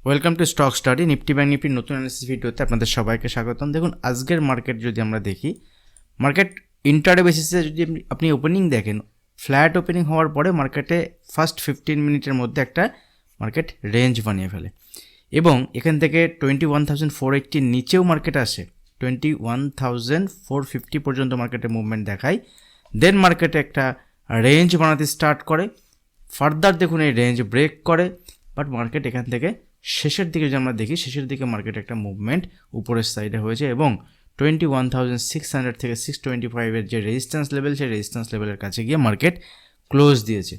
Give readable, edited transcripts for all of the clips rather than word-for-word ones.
Welcome to stock study Nifty bank নিফটির নতুন analysis ভিডিওতে আপনাদের সবাইকে স্বাগতম। দেখুন আজকের মার্কেট যদি আমরা দেখি, মার্কেট ইন্টারডে বেসিসে যদি আপনি ওপেনিং দেখেন, ফ্ল্যাট ওপেনিং হওয়ার পরে মার্কেটে ফার্স্ট 15 মিনিটের মধ্যে একটা মার্কেট রেঞ্জ বানিয়ে ফেলে এবং এখান থেকে 21,480 নিচেও মার্কেট আসে, 21,450 পর্যন্ত মার্কেটে মুভমেন্ট দেখায়। দেন মার্কেটে একটা রেঞ্জ বানাতে স্টার্ট করে, ফার্দার দেখুন এই রেঞ্জ ব্রেক করে, বাট মার্কেট এখান থেকে শেষের দিকে যদি আমরা দেখি, শেষের দিকে মার্কেট একটা মুভমেন্ট উপরের সাইডে হয়েছে এবং 21,600 থেকে 625-এর যে রেজিস্ট্যান্স লেভেল, সেই রেজিস্ট্যান্স লেভেলের কাছে গিয়ে মার্কেট ক্লোজ দিয়েছে।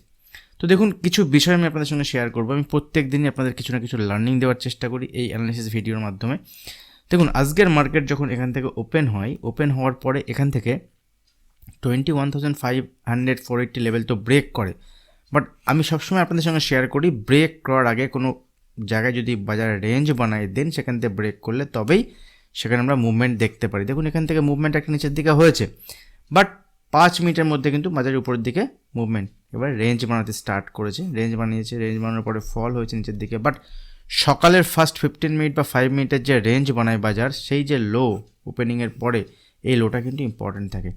তো দেখুন কিছু বিষয় আমি আপনাদের সঙ্গে শেয়ার করবো। আমি প্রত্যেক দিনই আপনাদের কিছু না কিছু লার্নিং দেওয়ার চেষ্টা করি এই অ্যানালিসিস ভিডিওর মাধ্যমে। দেখুন আজকের মার্কেট যখন এখান থেকে ওপেন হয়, ওপেন হওয়ার পরে এখান থেকে 21,480 লেভেল তো ব্রেক করে, বাট আমি সবসময় আপনাদের সঙ্গে শেয়ার করি ব্রেক করার আগে কোনো জায়গায় যদি বাজারে রেঞ্জ বানায় দেন সেখান থেকে ব্রেক করলে তবেই সেখানে আমরা মুভমেন্ট দেখতে পারি। দেখুন এখান থেকে মুভমেন্ট একটা নিচের দিকে হয়েছে, বাট 5 মিনিটের মধ্যে কিন্তু বাজারের উপরের দিকে মুভমেন্ট এবার রেঞ্জ বানাতে স্টার্ট করেছে, রেঞ্জ বানিয়েছে, রেঞ্জ বানানোর পরে ফল হয়েছে নিচের দিকে। বাট সকালের ফার্স্ট 15 মিনিট বা 5 মিনিটের যে রেঞ্জ বানায় বাজার, সেই যে লো ওপেনিংয়ের পরে, এই লোটা কিন্তু ইম্পর্টেন্ট থাকে।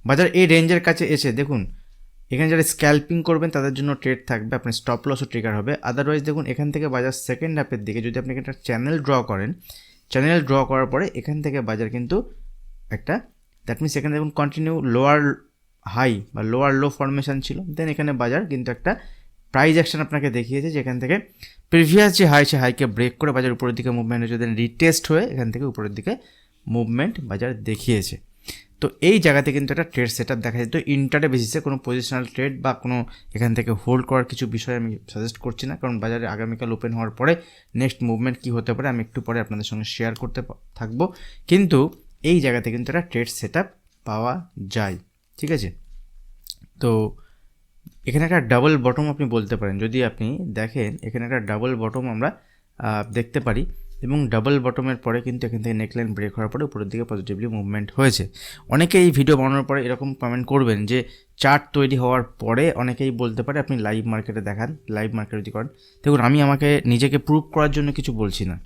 বাজার এই রেঞ্জের কাছে এসে দেখুন এখানে যারা স্ক্যাল্পিং করবেন তাদের জন্য ট্রেড থাকবে, আপনার স্টপ লসও ট্রিগার হবে। আদারওয়াইজ দেখুন এখান থেকে বাজার সেকেন্ড হাফের দিকে যদি আপনি একটা চ্যানেল ড্র করেন, চ্যানেল ড্র করার পরে এখান থেকে বাজার কিন্তু একটা, দ্যাট মিনস এখানে দেখুন কন্টিনিউ লোয়ার হাই বা লোয়ার লো ফরমেশন ছিল, দেন এখানে বাজার কিন্তু একটা প্রাইস অ্যাকশন আপনাকে দেখিয়েছে যেখান থেকে প্রিভিয়াস যে হাই, সে হাইকে ব্রেক করে বাজার উপরের দিকে মুভমেন্ট হয়েছে, দেন রিটেস্ট হয়ে এখান থেকে উপরের দিকে মুভমেন্ট বাজার দেখিয়েছে। তো এই জায়গাতে কিন্তু একটা ট্রেড সেট আপ দেখা যায়। তো ইন্টারডে বেসিসে কোনো পজিশনাল ট্রেড বা কোনো এখান থেকে হোল্ড করার কিছু বিষয় আমি সাজেস্ট করছি না, কারণ বাজারে আগামীকাল ওপেন হওয়ার পরে নেক্সট মুভমেন্ট কী হতে পারে আমি একটু পরে আপনাদের সঙ্গে শেয়ার করতে থাকবো। কিন্তু এই জায়গাতে কিন্তু একটা ট্রেড সেট আপ পাওয়া যায়, ঠিক আছে। তো এখানে একটা ডাবল বটম আপনি বলতে পারেন, যদি আপনি দেখেন এখানে একটা ডাবল বটম আমরা দেখতে পারি এবং ডাবল বটমের পরে কিন্তু এখান থেকে নেকলাইন ব্রেক হওয়ার পরে উপরের দিকে পজিটিভলি মুভমেন্ট হয়েছে। অনেকে এই ভিডিও বানানোর পরে এরকম কমেন্ট করবেন যে চার্ট তৈরি হওয়ার পরে অনেকেই বলতে পারে আপনি লাইভ মার্কেটে দেখান, লাইভ মার্কেট যদি করেন। দেখুন আমি আমাকে নিজেকে প্রুভ করার জন্য কিছু বলছি না,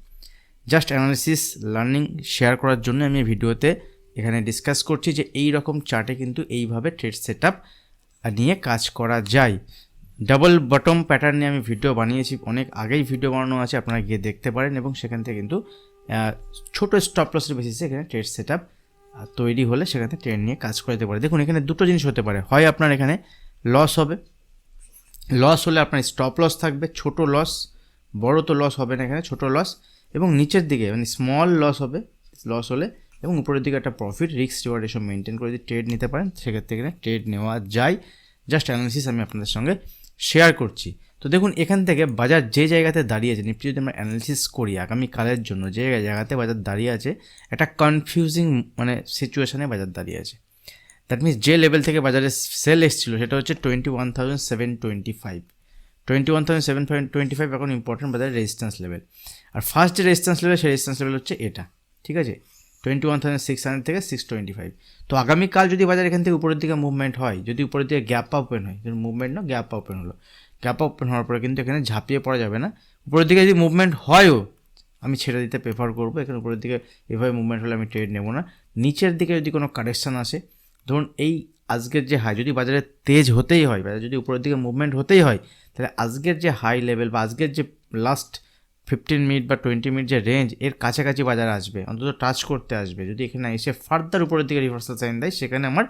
জাস্ট অ্যানালিসিস লার্নিং শেয়ার করার জন্য আমি ভিডিওতে এখানে ডিসকাস করছি যে এই রকম চার্টে কিন্তু এইভাবে ট্রেড সেট আপ নিয়ে কাজ করা যায়। ডাবল বটম প্যাটার্ন নিয়ে আমি ভিডিও বানিয়েছি, অনেক আগেই ভিডিও বানানো আছে, আপনারা গিয়ে দেখতে পারেন এবং সেখান থেকে কিন্তু ছোটো স্টপ লসের বেসিসে এখানে ট্রেড সেট আপ তৈরি হলে সেখান থেকে ট্রেড নিয়ে কাজ করতে পারে। দেখুন এখানে দুটো জিনিস হতে পারে, হয় আপনার এখানে লস হবে, লস হলে আপনার স্টপ লস থাকবে, ছোট লস, বড় তো লস হবে না এখানে, ছোট লস, এবং নিচের দিকে মানে স্মল লস হবে, লস হলে, এবং উপরের দিকে একটা প্রফিট রিস্ক রিওয়ার্ড এসব মেনটেন করে যদি ট্রেড নিতে পারেন সেক্ষেত্রে এখানে ট্রেড নেওয়া যায়। জাস্ট অ্যানালিসিস আমি আপনাদের সঙ্গে শেয়ার করছি। তো দেখুন এখান থেকে বাজার যে জায়গাতে দাঁড়িয়েছে, নিফটি যদি আমরা অ্যানালিসিস করি আগামীকালের জন্য, যে জায়গাতে বাজার দাঁড়িয়ে আছে একটা কনফিউজিং মানে সিচুয়েশানে বাজার দাঁড়িয়ে আছে। দ্যাট মিনস যে লেভেল থেকে বাজারে সেল এসেছিলো সেটা হচ্ছে 21,725, 21,725 এখন ইম্পর্টেন্ট বাজারের রেজিস্ট্যান্স লেভেল। আর ফার্স্ট যে রেজিস্ট্যান্স লেভেল, সেই রেজিস্ট্যান্স লেভেল হচ্ছে এটা, ঠিক আছে, 21,600 থেকে 625। তো আগামীকাল যদি বাজার এখান থেকে উপরের দিকে মুভমেন্ট হয়, যদি উপরের দিকে গ্যাপ ওপেন হয়, মুভমেন্ট না গ্যাপ ওপেন হলো, গ্যাপ ওপেন হওয়ার পরে কিন্তু এখানে ঝাঁপিয়ে পড়া যাবে না। উপরের দিকে যদি মুভমেন্ট হয়ও আমি ছেড়ে দিতে প্রেফার করবো, এখানে উপরের দিকে এভাবে মুভমেন্ট হলে আমি ট্রেড নেবো না। নিচের দিকে যদি কোনো কারেকশান আসে, ধরুন এই আজকের যে হাই যদি বাজারে তেজ হতেই হয়, বাজার যদি উপরের দিকে মুভমেন্ট হতেই হয়, তাহলে আজকের যে হাই লেভেল বা আজকের যে লাস্ট 15 মিনিট বা 20 মিনিট যে রেঞ্জ, এর কাছাকাছি বাজার আসবে, অন্তত টাচ করতে আসবে। যদি এখানে এসে ফার্দার উপরের দিকে রিভার্সাল সাইন দেয়, সেখানে আমার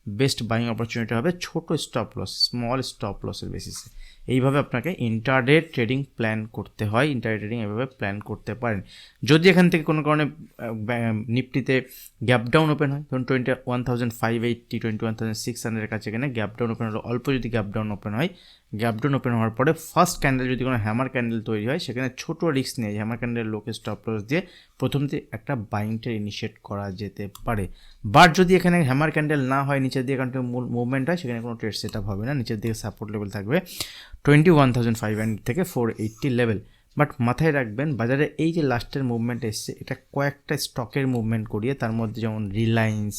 বেস্ট বাইং অপরচুনিটি হবে ছোট স্টপ লস, স্মল স্টপ লসের বেসিসে। এইভাবে আপনাকে ইন্টারডে ট্রেডিং প্ল্যান করতে হয়, ইন্টারডে ট্রেডিং এভাবে প্ল্যান করতে পারেন। যদি এখান থেকে কোনো কারণে নিফটিতে গ্যাপ ডাউন ওপেন হয়, ধরুন 21,580, 21,600-এর কাছে এখানে গ্যাপ ডাউন ওপেন হলো, অল্প যদি গ্যাপ ডাউন ওপেন হয়, গ্যাপ ডাউন ওপেন হওয়ার পরে ফার্স্ট ক্যান্ডেল যদি কোনো হ্যামার ক্যান্ডেল তৈরি হয়, সেখানে ছোটো রিস্ক নিয়ে হ্যামার ক্যান্ডেলের লোকে স্টপ লস দিয়ে প্রথমতে একটা বাইং ট্রেড ইনিশিয়েট করা যেতে পারে। বাট যদি এখানে হ্যামার ক্যান্ডেল না হয়, নিচের দিকে কন্টিনিউ মুভমেন্ট হয়, সেখানে কোনো ট্রেড সেট আপ হবে না। নিচের দিকে সাপোর্ট লেভেল থাকবে 21,500 থেকে 480 লেভেল। বাট মাথায় রাখবেন বাজারে এই যে লাস্টের মুভমেন্ট এসছে, এটা কয়েকটা স্টকের মুভমেন্ট করিয়ে, তার মধ্যে যেমন রিলায়েন্স,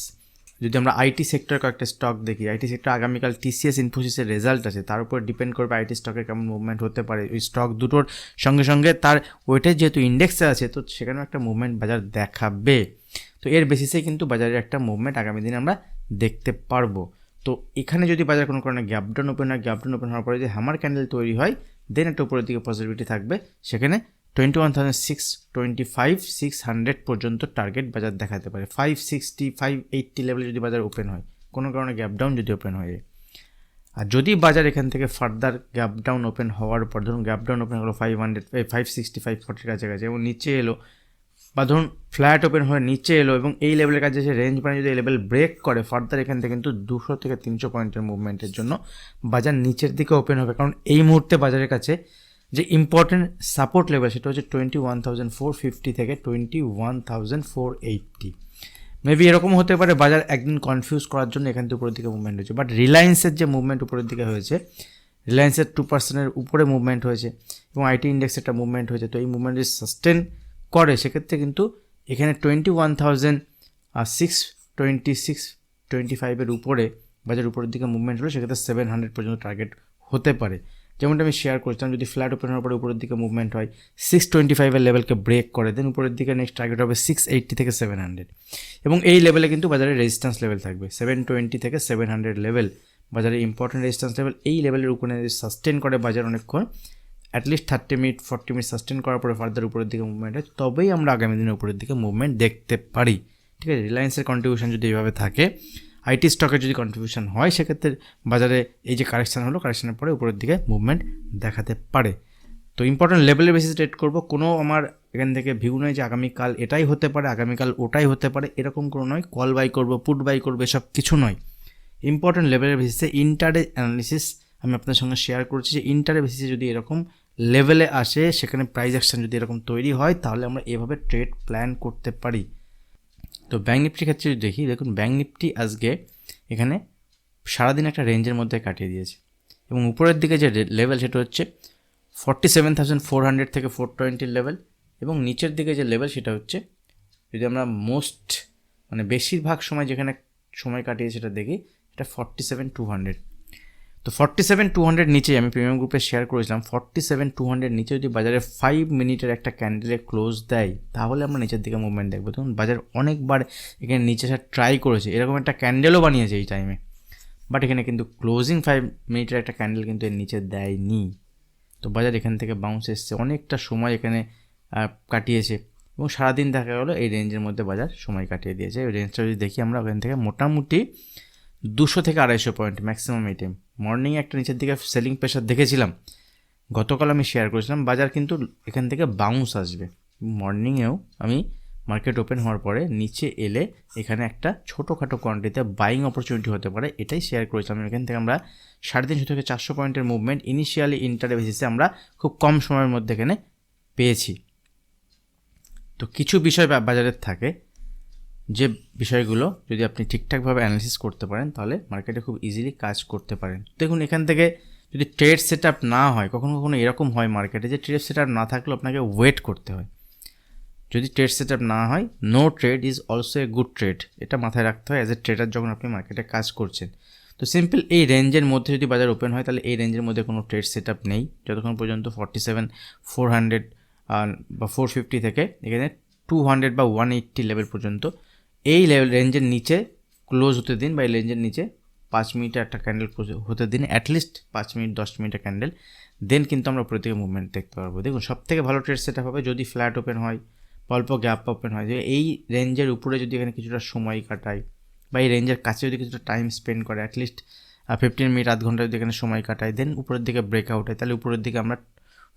যদি আমরা আইটি সেক্টর কয়েকটা স্টক দেখি, আইটি সেক্টর আগামীকাল টিসিএস ইনফোসিসের রেজাল্ট আছে, তার উপর ডিপেন্ড করবে আইটি স্টকের কেমন মুভমেন্ট হতে পারে। ওই স্টক দুটোর সঙ্গে সঙ্গে তার ওয়েটের যেহেতু ইন্ডেক্সে আছে, তো সেখানেও একটা মুভমেন্ট বাজার দেখাবে। তো এর বেসিসে কিন্তু বাজারের একটা মুভমেন্ট আগামী দিনে আমরা দেখতে পারবো। তো এখানে যদি বাজার কোনো কারণে গ্যাপডাউন ওপেন হয়, গ্যাপডাউন ওপেন হওয়ার পরে যদি হ্যামার ক্যান্ডেল তৈরি হয়, দেন একটা উপরের দিকে পসিবিলিটি থাকবে, সেখানে 21,625 পর্যন্ত টার্গেট বাজার দেখাতে পারে। 560 580 লেভেলে যদি বাজার ওপেন হয়, কোনো কারণে গ্যাপডাউন যদি ওপেন হয়, আর যদি বাজার এখান থেকে ফার্দার গ্যাপডাউন ওপেন হওয়ার পর, ধরুন গ্যাপডাউন ওপেন হলো 560 540 কাছাকাছি এবং নিচে এলো, বা ধরুন ফ্ল্যাট ওপেন হয়ে নিচে এলো এবং এই লেভেলের কাছে যে রেঞ্জ বানিয়ে যদি এই লেভেল ব্রেক করে, ফার্দার এখান থেকে কিন্তু 200 থেকে 300 পয়েন্টের মুভমেন্টের জন্য বাজার নিচের দিকে ওপেন হবে। কারণ এই মুহূর্তে বাজারের কাছে যে ইম্পর্টেন্ট সাপোর্ট লেভেল সেটা হচ্ছে 21,450 থেকে 21,480। মেবি এরকম হতে পারে বাজার একদিন কনফিউজ করার জন্য এখান থেকে উপরের দিকে মুভমেন্ট হয়েছে। বাট রিলায়েন্সের যে মুভমেন্ট উপরের দিকে হয়েছে, রিলায়েন্সের 2%-এর উপরে মুভমেন্ট হয়েছে এবং আইটি ইন্ডেক্সে একটা মুভমেন্ট হয়েছে। তো এই মুভমেন্ট যদি সাস্টেন করে, সেক্ষেত্রে কিন্তু এখানে 21,626-25 উপরে বাজার উপরের দিকে মুভমেন্ট হলো, সেক্ষেত্রে 700 পর্যন্ত টার্গেট হতে পারে। যেমনটা আমি শেয়ার করছিলাম, যদি ফ্ল্যাট ওপেন হওয়ার পরে উপরের দিকে মুভমেন্ট হয়, 625 লেভেলকে ব্রেক করে, দেন উপরের দিকে নেক্সট টার্গেট হবে 680 থেকে 700, এবং এই লেভেলে কিন্তু বাজারে রেজিস্ট্যান্স লেভেল থাকবে 720 থেকে 700 লেভেল, বাজারে ইম্পর্টেন্ট রেজিস্ট্যান্স লেভেল। এই লেভেলের উপরে সাস্টেন করে বাজার অনেকক্ষণ, অ্যাটলিস্ট 30 মিনিট 40 মিনিট সাস্টেন করার পরে ফার্দার উপরের দিকে মুভমেন্ট হয়, তবেই আমরা আগামী দিনে উপরের দিকে মুভমেন্ট দেখতে পারি। ঠিক আছে, রিলায়েন্সের কন্ট্রিবিউশন যদি এইভাবে থাকে, আইটি স্টকের যদি কন্ট্রিবিউশন হয়, সেক্ষেত্রে বাজারে এই যে কারেকশান হলো, কারেকশানের পরে উপরের দিকে মুভমেন্ট দেখাতে পারে। তো ইম্পর্টেন্ট লেভেলের বেসিসে ট্রেড করবো, কোনো আমার এখান থেকে ভিউ নয় যে আগামীকাল এটাই হতে পারে, আগামীকাল ওটাই হতে পারে, এরকম কোনো নয়। কল বাই করবো, পুট বাই করবো, এসব কিছু নয়। ইম্পর্টেন্ট লেভেলের বেসিসে ইন্টারডে অ্যানালিসিস আমি আপনাদের সঙ্গে শেয়ার করছি, যে ইন্টারডে বেসিসে যদি এরকম লেভেলে আসে, সেখানে প্রাইস অ্যাকশন যদি এরকম তৈরি হয়, তাহলে আমরা এভাবে ট্রেড প্ল্যান করতে পারি। তো ব্যাঙ্ক নিফটির ক্ষেত্রে যদি দেখি, দেখুন ব্যাঙ্ক নিফটি আজকে এখানে সারাদিন একটা রেঞ্জের মধ্যে কাটিয়ে দিয়েছে এবং উপরের দিকে যে লেভেল সেটা হচ্ছে 47,400 থেকে 420 লেভেল, এবং নিচের দিকে যে লেভেল সেটা হচ্ছে, যদি আমরা বেশিরভাগ সময় যেখানে সময় কাটিয়ে সেটা দেখি, এটা 47,200। তো 47,200 নিচে আমি প্রিমিয়াম গ্রুপে শেয়ার করেছিলাম, 47,200 নিচে যদি বাজারে 5 মিনিটের একটা ক্যান্ডেলে ক্লোজ দেয়, তাহলে আমরা নিচের দিকে মুভমেন্ট দেখবো। তখন বাজার অনেকবার এখানে নিচে আসার ট্রাই করেছে, এরকম একটা ক্যান্ডেলও বানিয়েছে এই টাইমে, বাট এখানে কিন্তু ক্লোজিং 5 মিনিটের একটা ক্যান্ডেল কিন্তু এর নিচে দেয়নি। তো বাজার এখান থেকে বাউন্স এসছে, অনেকটা সময় এখানে কাটিয়েছে এবং সারাদিন দেখা গেলো এই রেঞ্জের মধ্যে বাজার সময় কাটিয়ে দিয়েছে। এই রেঞ্জটা যদি দেখি আমরা, ওখান থেকে মোটামুটি 200 থেকে 250 পয়েন্ট ম্যাক্সিমাম এই টাইম। মর্নিংয়ে একটা নিচের দিকে সেলিং প্রেশার দেখেছিলাম, গতকাল আমি শেয়ার করেছিলাম, বাজার কিন্তু এখান থেকে বাউন্স আসবে। মর্নিংয়েও আমি মার্কেট ওপেন হওয়ার পরে নিচে এলে এখানে একটা ছোটোখাটো কোয়ান্টিটিতে বাইং অপরচুনিটি হতে পারে, এটাই শেয়ার করেছিলাম। এখান থেকে আমরা 350 থেকে 400 পয়েন্টের মুভমেন্ট ইনিশিয়ালি ইন্টারডে বেসিসে আমরা খুব কম সময়ের মধ্যে এখানে পেয়েছি। তো কিছু বিষয় বাজারের থাকে, যে বিষয়গুলো যদি আপনি ঠিকঠাকভাবে অ্যানালিসিস করতে পারেন, তাহলে মার্কেটে খুব ইজিলি কাজ করতে পারেন। দেখুন এখান থেকে যদি ট্রেড সেট আপ না হয়, কখনো কখনো এরকম হয় মার্কেটে যে ট্রেড সেট আপ না থাকলেও আপনাকে ওয়েট করতে হয়। যদি ট্রেড সেট আপ না হয়, no trade is also a good trade, এটা মাথায় রাখতে হয় অ্যাজ এ ট্রেডার যখন আপনি মার্কেটে কাজ করছেন। তো সিম্পল এই রেঞ্জের মধ্যে যদি বাজার ওপেন হয়, তাহলে এই রেঞ্জের মধ্যে কোনো ট্রেড সেট আপ নেই যতক্ষণ পর্যন্ত 47,400 বা 450 থেকে এখানে 200 বা 180 লেভেল পর্যন্ত এই লেভেল রেঞ্জের নিচে ক্লোজ হতে দিন, বা এই রেঞ্জের নিচে 5 মিনিটের একটা ক্যান্ডেল হতে দিন, অ্যাটলিস্ট 5 মিনিট 10 মিনিটের ক্যান্ডেল, দেন কিন্তু আমরা উপরের দিকে মুভমেন্ট দেখতে পারবো। দেখুন সবথেকে ভালো ট্রেড সেট আপ হবে যদি ফ্ল্যাট ওপেন হয়, অল্প গ্যাপ ওপেন হয়, যে এই রেঞ্জের উপরে যদি এখানে কিছুটা সময় কাটায়, বা এই রেঞ্জের কাছে যদি কিছুটা টাইম স্পেন্ড করে, অ্যাটলিস্ট 15 মিনিট আধ ঘন্টা যদি এখানে সময় কাটায়, দেন উপরের দিকে ব্রেকআউট হয়, তাহলে উপরের দিকে আমরা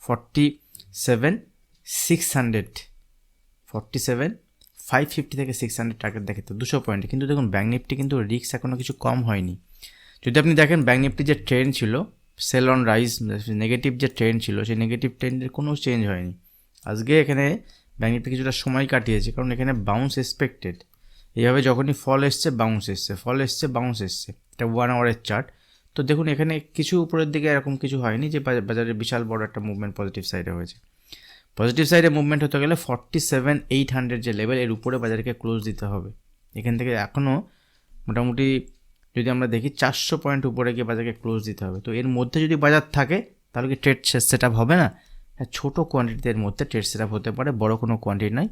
47,550 থেকে 600 টার্গেট দেখে, তো 200 পয়েন্টে। কিন্তু দেখুন ব্যাঙ্ক নিফটি কিন্তু রিস্ক এখনও কিছু কম হয়নি। যদি আপনি দেখেন ব্যাঙ্ক নিফটি যে ট্রেন্ড ছিল, সেল অন রাইজ নেগেটিভ যে ট্রেন্ড ছিল, সেই নেগেটিভ ট্রেন্ডের কোনো চেঞ্জ হয়নি। আজকে এখানে ব্যাঙ্ক নিফটি কিছুটা সময় কাটিয়েছে, কারণ এখানে বাউন্স এক্সপেক্টেড। এইভাবে যখনই ফল এসছে বাউন্স এসছে, ফল এসছে বাউন্স এসছে, এটা 1 আওয়ারের চার্ট। তো দেখুন এখানে কিছু উপরের দিকে এরকম কিছু হয়নি যে বাজারে বিশাল বড় একটা মুভমেন্ট পজিটিভ সাইডে হয়েছে। পজিটিভ সাইডে মুভমেন্ট হতে গেলে 47,800 যে লেভেল, এর উপরে বাজারকে ক্লোজ দিতে হবে। এখান থেকে এখনও মোটামুটি যদি আমরা দেখি 400 পয়েন্ট উপরে গিয়ে বাজারকে ক্লোজ দিতে হবে। তো এর মধ্যে যদি বাজার থাকে তাহলে কি ট্রেড সেট আপ হবে না? হ্যাঁ, ছোটো কোয়ান্টিটির মধ্যে ট্রেড সেট আপ হতে পারে, বড় কোনো কোয়ান্টিটি নয়।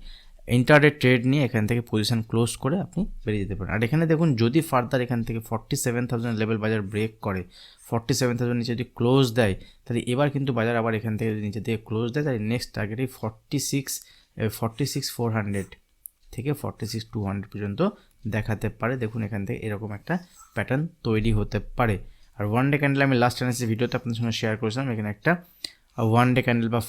ইন্টারডে ট্রেড নিয়ে এখান থেকে পজিশন ক্লোজ করে আপনি বেরিয়ে যেতে পারেন। আর এখানে দেখুন যদি ফার্দার এখান থেকে 47,000 লেভেল বাজার ব্রেক করে, 47,000 নিচে যদি ক্লোজ দেয়, তাহলে এবার কিন্তু বাজার আবার এখান থেকে যদি নিচে থেকে ক্লোজ দেয়, তাহলে নেক্সট টার্গেটই 46,400 থেকে 46,200 পর্যন্ত দেখাতে পারে। দেখুন এখান থেকে এরকম একটা প্যাটার্ন তৈরি হতে পারে। আর ওয়ান ডে ক্যান্ডেল আমি লাস্ট অ্যানালিসিস ভিডিওতে আপনাদের সঙ্গে শেয়ার করেছিলাম, এখানে একটা ওয়ান ডে ক্যান্ডেল বা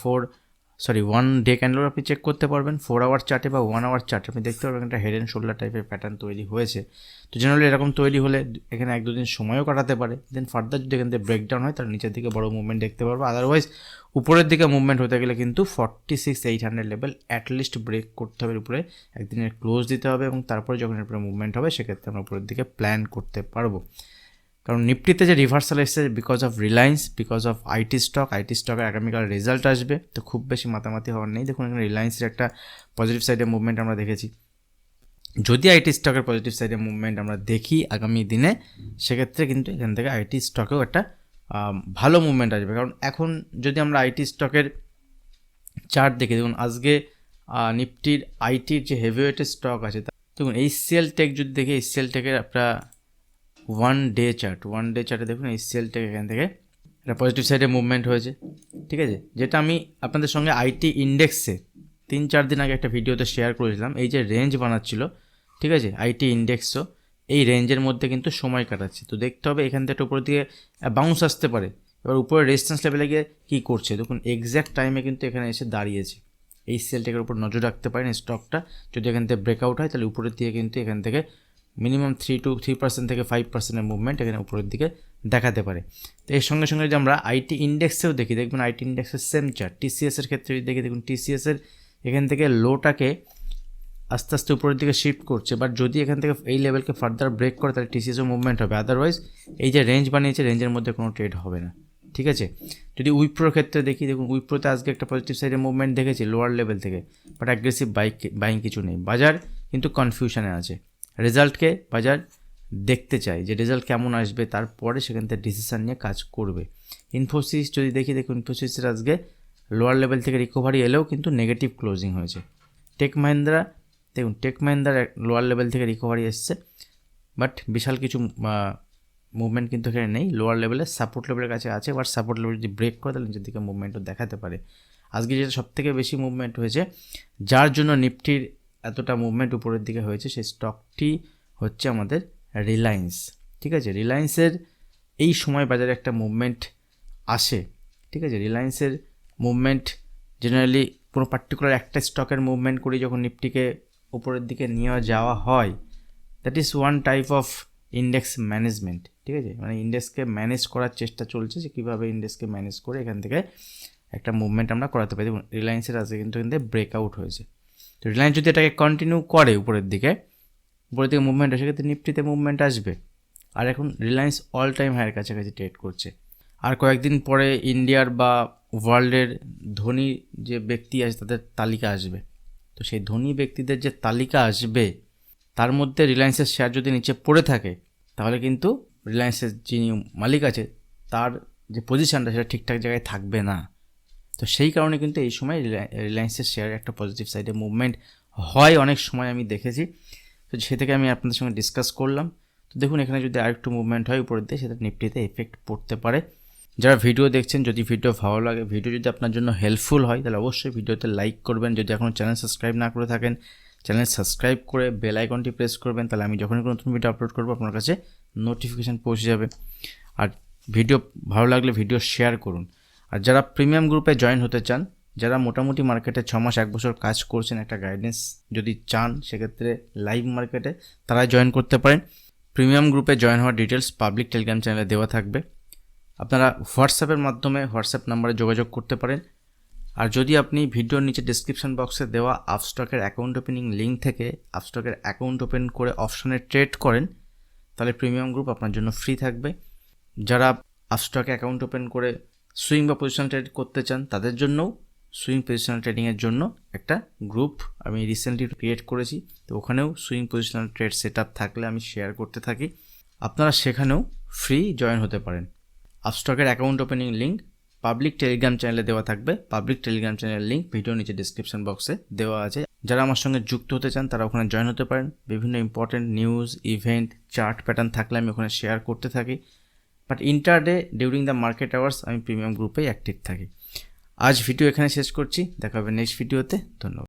ওয়ান ডে ক্যান্ডেল আপনি চেক করতে পারবেন, 4 আওয়ার চার্টে বা 1 আওয়ার চার্টে আপনি দেখতে পারবেন একটা হেড অ্যান্ড শোল্ডার টাইপের প্যাটার্ন তৈরি হয়েছে। তো জেনারেলি এরকম তৈরি হলে এখানে 1-2 দিন সময়ও কাটাতে পারে, দেন ফার্দার যদি এখান থেকে ব্রেকডাউন হয় তাহলে নিচের দিকে বড় মুভমেন্ট দেখতে পারবো। আদারওয়াইজ উপরের দিকে মুভমেন্ট হতে গেলে কিন্তু 46,800 লেভেল অ্যাটলিস্ট ব্রেক করতে হবে, উপরে একদিনের ক্লোজ দিতে হবে, এবং তারপরে যখন এর উপরে মুভমেন্ট হবে সেক্ষেত্রে আমরা উপরের দিকে প্ল্যান করতে পারবো। কারণ নিফটিতে যে রিভার্সাল এসেছে because of Reliance, because of IT স্টকের আগামীকাল রেজাল্ট আসবে, তো খুব বেশি মাতামাতি হওয়ার নেই। দেখুন এখানে রিলায়েন্সের একটা পজিটিভ সাইডে মুভমেন্ট আমরা দেখেছি। যদি আইটি স্টকের পজিটিভ সাইডে মুভমেন্ট আমরা দেখি আগামী দিনে, সেক্ষেত্রে কিন্তু এখান থেকে আইটি স্টকেও একটা ভালো মুভমেন্ট আসবে। কারণ এখন যদি আমরা আইটি স্টকের চার্ট দেখি, দেখুন আজকে নিফটির আইটির যে হেভিওয়েটের স্টক আছে, দেখুন HCL টেক যদি দেখি, HCL টেকের একটা ওয়ান ডে চার্টে দেখুন HCL টেক এখান থেকে একটা পজিটিভ সাইডে মুভমেন্ট হয়েছে, ঠিক আছে, যেটা আমি আপনাদের সঙ্গে আইটি ইন্ডেক্সে 3-4 দিন আগে একটা ভিডিওতে শেয়ার করেছিলাম। এই যে রেঞ্জ বানাচ্ছিল, ঠিক আছে, আইটি ইন্ডেক্সও এই রেঞ্জের মধ্যে কিন্তু সময় কাটাচ্ছে। তো দেখতে হবে এখান থেকে উপর দিকে বাউন্স আসতে পারে, এবার উপরে রেজিস্ট্যান্স লেভেলে গিয়ে কী করছে, দেখুন এক্স্যাক্ট টাইমে কিন্তু এখানে এসে দাঁড়িয়েছে। HCL টেকের উপর নজর রাখতে পারেন, স্টকটা যদি এখান থেকে ব্রেকআউট হয় তাহলে উপরের দিকে কিন্তু এখান থেকে মিনিমাম 3% থেকে 5% মুভমেন্ট এখানে উপরের দিকে দেখাতে পারে। তো এর সঙ্গে সঙ্গে যদি আমরা আইটি ইন্ডেক্সেও দেখি, দেখবেন আইটি ইন্ডেক্সের সেম চার্ট, TCS-এর ক্ষেত্রে যদি দেখি, দেখুন TCS-এর এখান থেকে লোটাকে আস্তে আস্তে উপরের দিকে শিফট করছে, বাট যদি এখান থেকে এই লেভেলকে ফার্দার ব্রেক করে তাহলে TCS-ও মুভমেন্ট হবে, আদারওয়াইজ এই যে রেঞ্জ বানিয়েছে রেঞ্জের মধ্যে কোনো ট্রেড হবে না, ঠিক আছে। যদি উইপ্রোর ক্ষেত্রে দেখি, দেখুন উইপ্রোতে আজকে একটা পজিটিভ সাইডে মুভমেন্ট দেখেছি লোয়ার লেভেল থেকে, বাট অ্যাগ্রেসিভ বাইং কিছু নেই, বাজার কিন্তু কনফিউশনে আছে। রেজাল্টকে বাজার দেখতে চায় যে রেজাল্ট কেমন আসবে, তারপরে সেখান থেকে ডিসিশান নিয়ে কাজ করবে। ইনফোসিস যদি দেখি, দেখুন ইনফোসিসের আজকে লোয়ার লেভেল থেকে রিকভারি এলেও কিন্তু নেগেটিভ ক্লোজিং হয়েছে। টেক মাহিন্দ্রা দেখুন, টেক মাহিন্দ্রার লোয়ার লেভেল থেকে রিকভারি এসছে, বাট বিশাল কিছু মুভমেন্ট কিন্তু এখানে নেই, লোয়ার লেভেলে সাপোর্ট লেভেলের কাছে আছে, বাট সাপোর্ট লেভেল যদি ব্রেক করে তাহলে নিচের দিকে মুভমেন্টও দেখাতে পারে। আজকে যেটা সবথেকে বেশি মুভমেন্ট হয়েছে, যার জন্য নিফটির এতটা মুভমেন্ট উপরের দিকে হয়েছে, সেই স্টকটি হচ্ছে আমাদের রিলায়েন্স, ঠিক আছে। রিলায়েন্সের এই সময় বাজারে একটা মুভমেন্ট আসে, ঠিক আছে। রিলায়েন্সের মুভমেন্ট জেনারেলি কোনো পার্টিকুলার একটা স্টকের মুভমেন্ট করে যখন নিফটিকে উপরের দিকে নিয়ে যাওয়া হয়, that is one type of index management, ঠিক আছে। মানে ইন্ডেক্সকে ম্যানেজ করার চেষ্টা চলছে যে কীভাবে ইন্ডেক্সকে ম্যানেজ করে এখান থেকে একটা মুভমেন্ট আমরা করাতে পারি। দেখুন রিলায়েন্সের আজকে কিন্তু এখান থেকে ব্রেকআউট হয়েছে। তো রিলায়েন্স যদি এটাকে কন্টিনিউ করে উপরের দিকে মুভমেন্ট হয়, সেক্ষেত্রে নিফটিতে মুভমেন্ট আসবে। আর এখন রিলায়েন্স অল টাইম হাইয়ের কাছাকাছি ট্রেড করছে। আর কয়েকদিন পরে ইন্ডিয়ার বা ওয়ার্ল্ডের ধনী যে ব্যক্তি আছে তাদের তালিকা আসবে। তো সেই ধনী ব্যক্তিদের যে তালিকা আসবে তার মধ্যে রিলায়েন্সের শেয়ার যদি নিচে পড়ে থাকে, তাহলে কিন্তু রিলায়েন্সের যিনি মালিক আছে তার যে পজিশানটা সেটা ঠিকঠাক জায়গায় থাকবে না। তো সেই কারণে কিন্তু এই সময় রিলায়েন্সের শেয়ারে একটা পজিটিভ সাইডে মুভমেন্ট হয়, অনেক সময় আমি দেখেছি। তো সে থেকে আমি আপনাদের সঙ্গে ডিসকাস করলাম। তো দেখুন এখানে যদি আরেকটু মুভমেন্ট হয় উপরের দিকে, সেটা নিফটিতে এফেক্ট পড়তে পারে। যারা ভিডিও দেখছেন, যদি ভিডিও ভালো লাগে, ভিডিও যদি আপনার জন্য হেল্পফুল হয়, তাহলে অবশ্যই ভিডিওতে লাইক করবেন। যদি এখনও চ্যানেল সাবস্ক্রাইব না করে থাকেন, চ্যানেল সাবস্ক্রাইব করে বেল আইকনটি প্রেস করবেন, তাহলে আমি যখনই কোনো নতুন ভিডিও আপলোড করবো আপনার কাছে নোটিফিকেশান পৌঁছে যাবে। আর ভিডিও ভালো লাগলে ভিডিও শেয়ার করুন। আর যারা প্রিমিয়াম গ্রুপে জয়েন হতে চান, যারা মোটামুটি মার্কেটে 6 মাস 1 বছর কাজ করছেন, একটা গাইডেন্স যদি চান, সেক্ষেত্রে লাইভ মার্কেটে তারা জয়েন করতে পারেন। প্রিমিয়াম গ্রুপে জয়েন হওয়ার ডিটেলস পাবলিক টেলিগ্রাম চ্যানেলে দেওয়া থাকবে। আপনারা হোয়াটসঅ্যাপের মাধ্যমে হোয়াটসঅ্যাপ নাম্বারে যোগাযোগ করতে পারেন। আর যদি আপনি ভিডিওর নিচে ডেসক্রিপশন বক্সে দেওয়া আপস্টকের অ্যাকাউন্ট ওপেনিং লিঙ্ক থেকে আপস্টকের অ্যাকাউন্ট ওপেন করে অপশনে ট্রেড করেন, তাহলে প্রিমিয়াম গ্রুপ আপনার জন্য ফ্রি থাকবে। যারা আপস্টকে অ্যাকাউন্ট ওপেন করে সুইং বা পজিশন ট্রেড করতে চান, তাদের জন্যও সুইং পজিশনাল ট্রেডিংয়ের জন্য একটা গ্রুপ আমি রিসেন্টলি ক্রিয়েট করেছি। তো ওখানেও swing positional trade set up থাকলে আমি শেয়ার করতে থাকি, আপনারা সেখানেও ফ্রি জয়েন হতে পারেন। আপস্টকের account opening link public Telegram চ্যানেলে দেওয়া থাকবে। পাবলিক টেলিগ্রাম চ্যানেলের লিঙ্ক ভিডিও নিচে ডিসক্রিপশন বক্সে দেওয়া আছে। যারা আমার সঙ্গে যুক্ত হতে চান তারা ওখানে জয়েন হতে পারেন। বিভিন্ন important news, event, chart pattern থাকলে আমি ওখানে শেয়ার করতে থাকি। But intraday during the market hours আমি প্রিমিয়াম গ্রুপেই অ্যাক্টিভ থাকি। আজ ভিডিও এখানে শেষ করছি, দেখা হবে নেক্সট ভিডিওতে। ধন্যবাদ।